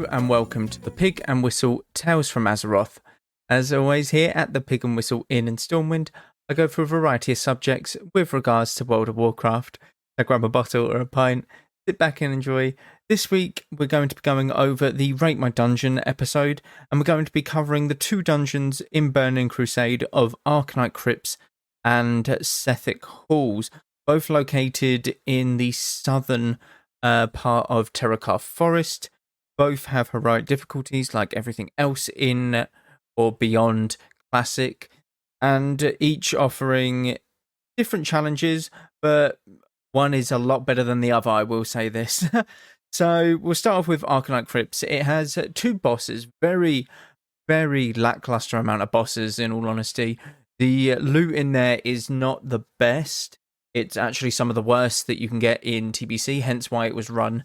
Hello and welcome to the Pig and Whistle Tales from Azeroth. As always, here at the Pig and Whistle Inn in Stormwind, I go through a variety of subjects with regards to World of Warcraft. I grab a bottle or a pint, sit back and enjoy. This week, we're going to be going over the Rate My Dungeon episode, and we're going to be covering the two dungeons in Burning Crusade of Arcanite Crypts and Sethic Halls, both located in the southern part of Terokkar Forest. Both have heroic difficulties like everything else in or beyond Classic, and each offering different challenges, but one is a lot better than the other, I will say this. So we'll start off with Arcanite Crypts. It has two bosses, very, very lackluster amount of bosses in all honesty. The loot in there is not the best. It's actually some of the worst that you can get in TBC, hence why it was run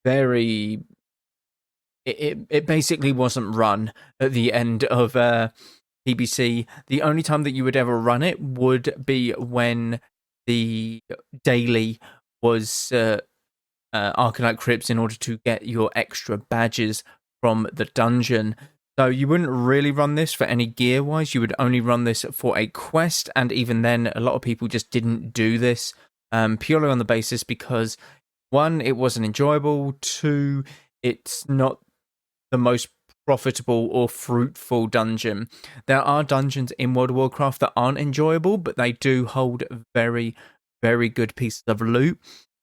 very... It basically wasn't run at the end of TBC. The only time that you would ever run it would be when the daily was Arcanite Crypts in order to get your extra badges from the dungeon. So you wouldn't really run this for any gear-wise. You would only run this for a quest, and even then, a lot of people just didn't do this purely on the basis because, one, it wasn't enjoyable, two, it's not the most profitable or fruitful dungeon. There are dungeons in World of Warcraft that aren't enjoyable, but they do hold very, very good pieces of loot.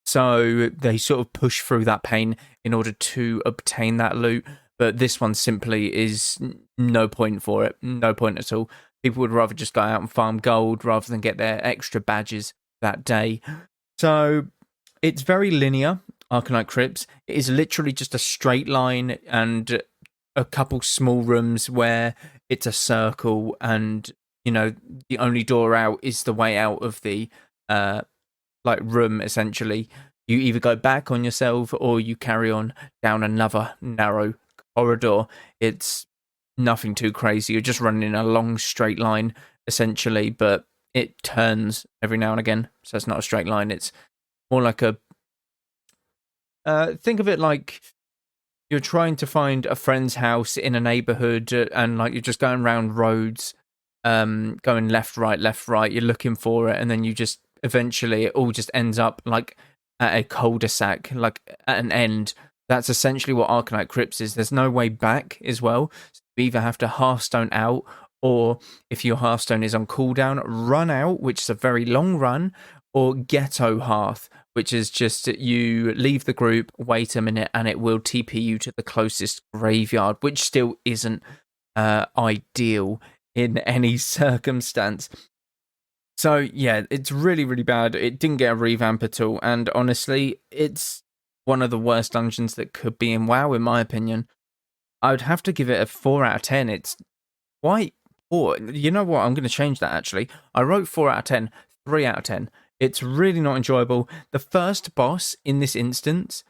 So they sort of push through that pain in order to obtain that loot. But this one simply is no point for it. No point at all. People would rather just go out and farm gold rather than get their extra badges that day. So it's very linear, Arcanite Crypts. It is literally just a straight line and a couple small rooms where it's a circle and, you know, the only door out is the way out of the room, essentially. You either go back on yourself or you carry on down another narrow corridor. It's nothing too crazy. You're just running in a long straight line, essentially, but it turns every now and again. So it's not a straight line. It's more like a... think of it like you're trying to find a friend's house in a neighborhood and like you're just going around roads, going left, right. You're looking for it, and then you just eventually it all just ends up like at a cul-de-sac, like at an end. That's essentially what Arcanite Crypts is. There's no way back as well. So you either have to Hearthstone out, or if your Hearthstone is on cooldown, run out, which is a very long run, or Ghetto Hearth, which is just you leave the group, wait a minute, and it will TP you to the closest graveyard, which still isn't ideal in any circumstance. So yeah, it's really, really bad. It didn't get a revamp at all, and honestly, it's one of the worst dungeons that could be in WoW, in my opinion. I would have to give it a 4 out of 10. It's quite poor. You know what? I'm going to change that, actually. I wrote 4 out of 10, 3 out of 10. It's really not enjoyable. The first boss in this instance,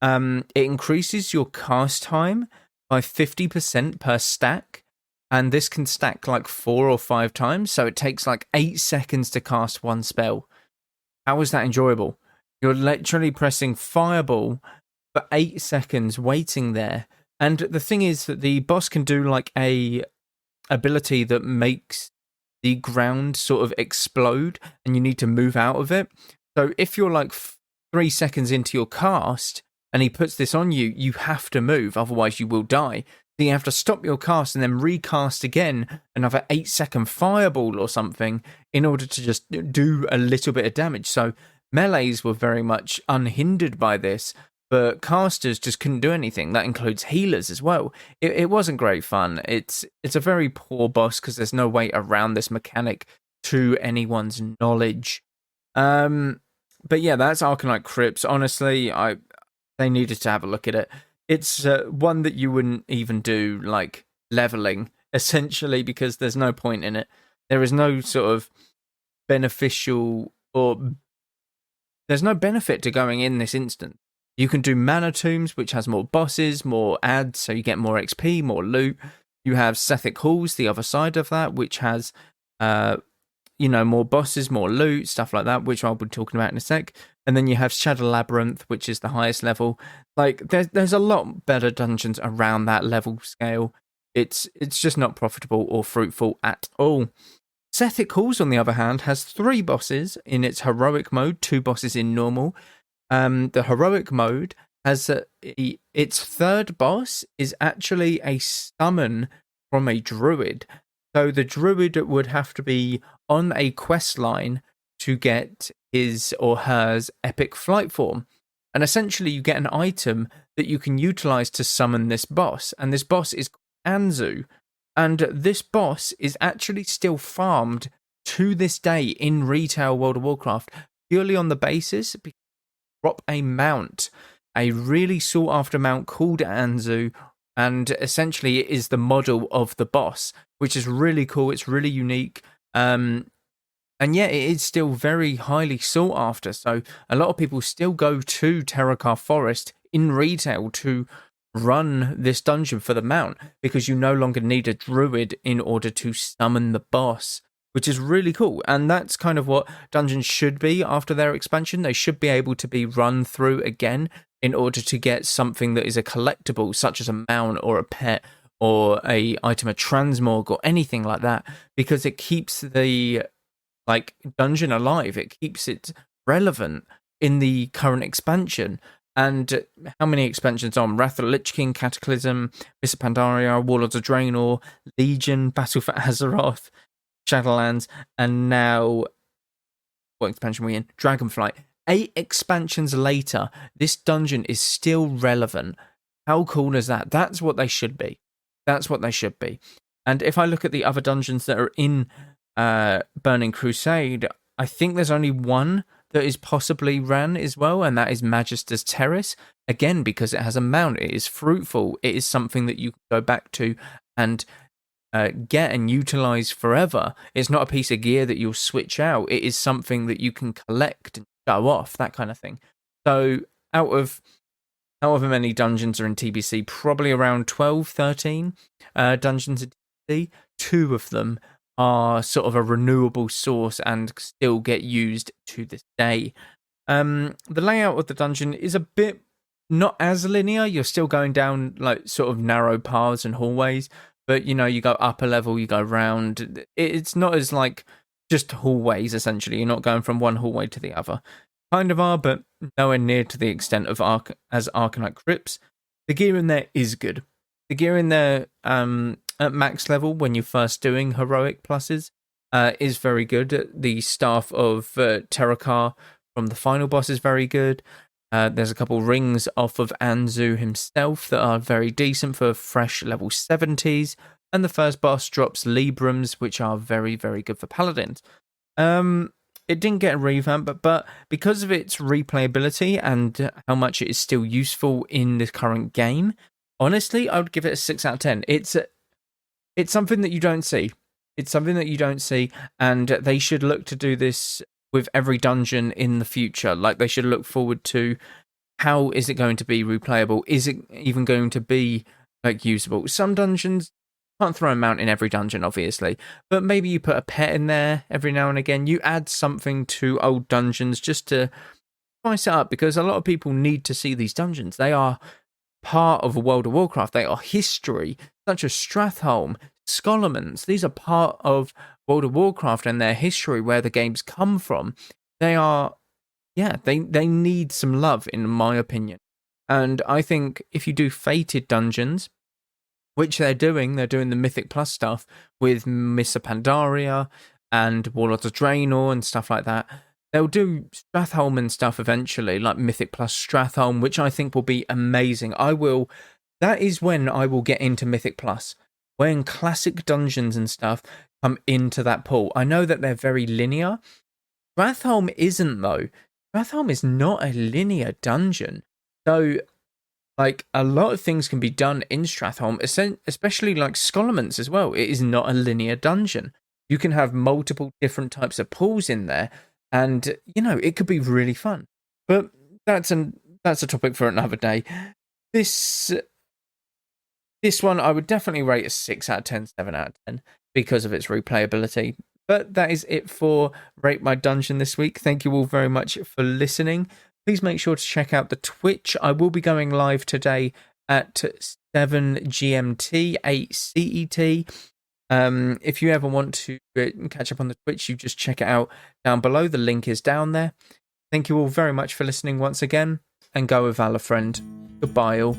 it increases your cast time by 50% per stack, and this can stack like 4 or 5 times, so it takes like 8 seconds to cast one spell. How is that enjoyable? You're literally pressing Fireball for 8 seconds, waiting there. And the thing is that the boss can do like a ability that makes the ground sort of explode and you need to move out of it. So if you're like 3 seconds into your cast and he puts this on you, you have to move, otherwise you will die. Then you have to stop your cast and then recast again another 8-second fireball or something in order to just do a little bit of damage. So melees were very much unhindered by this, but casters just couldn't do anything. That includes healers as well. It wasn't great fun. It's a very poor boss because there's no way around this mechanic to anyone's knowledge. But yeah, that's Arcanite Crypts. Honestly, they needed to have a look at it. It's one that you wouldn't even do like leveling, essentially, because there's no point in it. There is no sort of beneficial or there's no benefit to going in this instance. You can do Mana Tombs, which has more bosses, more ads, so you get more XP, more loot. You have Sethic Halls, the other side of that, which has more bosses, more loot, stuff like that, which I'll be talking about in a sec. And then you have Shadow Labyrinth, which is the highest level. Like, there's a lot better dungeons around that level scale. It's just not profitable or fruitful at all. Sethic Halls, on the other hand, has 3 bosses in its heroic mode, 2 bosses in normal. The heroic mode has its 3rd boss is actually a summon from a druid. So the druid would have to be on a quest line to get his or hers epic flight form. And essentially you get an item that you can utilize to summon this boss. And this boss is Anzu. And this boss is actually still farmed to this day in retail World of Warcraft, purely on the basis because you drop a mount, a really sought after mount called Anzu, and essentially it is the model of the boss, which is really cool. It's really unique. And yet it is still very highly sought after. So a lot of people still go to Terokkar Forest in retail to run this dungeon for the mount, because you no longer need a druid in order to summon the boss, which is really cool. And that's kind of what dungeons should be after their expansion. They should be able to be run through again in order to get something that is a collectible, such as a mount or a pet or a item of transmog or anything like that, because it keeps the dungeon alive. It keeps it relevant in the current expansion. And how many expansions on? Wrath of the Lich King, Cataclysm, Mists of Pandaria, Warlords of Draenor, Legion, Battle for Azeroth, Shadowlands, and now, what expansion are we in? Dragonflight. 8 expansions later, this dungeon is still relevant. How cool is that? That's what they should be. That's what they should be. And if I look at the other dungeons that are in Burning Crusade, I think there's only one that is possibly ran as well, and that is Magister's Terrace. Again, because it has a mount, it is fruitful, it is something that you can go back to and get and utilize forever. It's not a piece of gear that you'll switch out. It is something that you can collect and show off, that kind of thing. So out of however many dungeons are in TBC, probably around 12, 13 dungeons in TBC, 2 of them are sort of a renewable source and still get used to this day. The layout of the dungeon is a bit not as linear. You're still going down like sort of narrow paths and hallways, but you go up a level, you go round. It's not as like just hallways, essentially. You're not going from one hallway to the other. Kind of are, but nowhere near to the extent of Arcanite Crypts. The gear in there is good. The gear in there at max level, when you're first doing heroic pluses, is very good. The staff of Terokkar from the final boss is very good. There's a couple rings off of Anzu himself that are very decent for fresh level 70s. And the first boss drops Librams, which are very, very good for paladins. It didn't get a revamp, but because of its replayability and how much it is still useful in the current game, honestly, I would give it a 6 out of 10. It's something that you don't see. It's something that you don't see, and they should look to do this with every dungeon in the future. Like, they should look forward to how is it going to be replayable? Is it even going to be usable? Some dungeons can't throw a mount in every dungeon, obviously, but maybe you put a pet in there every now and again. You add something to old dungeons just to spice it up, because a lot of people need to see these dungeons. They are part of World of Warcraft. They are history, such as Stratholme, Scholomance. These are part of World of Warcraft and their history, where the games come from. They are, they need some love, in my opinion. And I think if you do fated dungeons, which they're doing the Mythic Plus stuff with Mists of Pandaria and Warlords of Draenor and stuff like that. They'll do Stratholme and stuff eventually, like Mythic Plus Stratholme, which I think will be amazing. That is when I will get into Mythic Plus, when classic dungeons and stuff come into that pool. I know that they're very linear. Stratholme isn't, though. Stratholme is not a linear dungeon. So, a lot of things can be done in Stratholme, especially like Scholomance as well. It is not a linear dungeon. You can have multiple different types of pools in there, and, it could be really fun. But that's a topic for another day. This one I would definitely rate a 6 out of 10, 7 out of 10, because of its replayability. But that is it for Rate My Dungeon this week. Thank you all very much for listening. Please make sure to check out the Twitch. I will be going live today at 7 GMT, 8 CET. If you ever want to catch up on the Twitch, you just check it out down below. The link is down there. Thank you all very much for listening once again, and go with Valor, friend. Goodbye all.